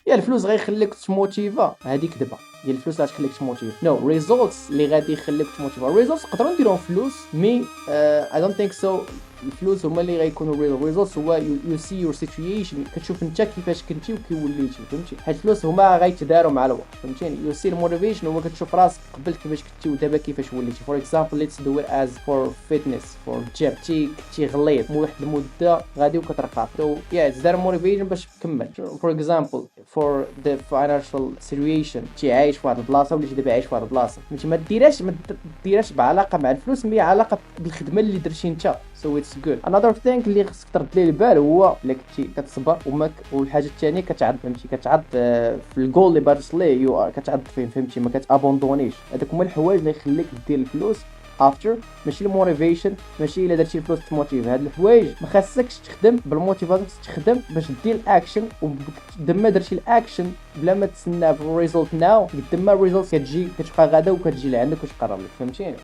يا الفلوس غيخليك تموتيفا، هذه كذبه ديال الفلوس اللي غتخليك تموتيف. نو ريزولتس اللي غادي يخليك تموتيفا. ريزولتس نقدروا نديروهم فلوس مي اي دونت ثينك سو. الفلوس هما اللي غيكونوا ريزولتس. هو يو سي يور سيتويشن، كتشوف انت كيفاش كنتي وكيوليتي، فهمتي؟ حيت الفلوس هما غيتداروا مع الوقت، فهمتيني؟ يو سي الموتيفيشن هو كتشوف راسك قبل كيفاش كنتي ودابا كيفاش وليتي. فور اكزامبل ليتس دو ات از فور فيتنس فور جيم، كنتي غليظ واحد المده غادي وكترقى، سو يا تدار موتيفيشن باش تكمل. فور اكزامبل فور ذا فاينانشال سيتويشن، كنتي عايش في واحد البلاصه وليتي دابا عايش في واحد البلاصه، فهمتي؟ ما ديرهاش بعلاقه مع الفلوس، مي علاقه بالخدمه اللي درتي انت. So it's good. Another thing اللي خصك ترد ليه البال هو الا كنتي كتصبر والحاجه الثانيه كتعض، فهمتي؟ كتعض في الجول اللي باغي توصل ليه، كتعض فيه، فهمتي؟ ما كتابوندونيش. هذوك هما الحوايج اللي يخليك دير الفلوس after، ماشي الموتيفيشن، ماشي الا درتي الفلوس تموتيف. هاد الحوايج ما خاصكش تخدم بالموتيفاسيون، تخدم باش دير الاكشن، وقد ما درتي الاكشن بلا ما تسنى في الريزولت ناو، قد ما الريزولت كتجي كتبقى غادا وكتجي لعندك وتقرب لك، فهمتيني؟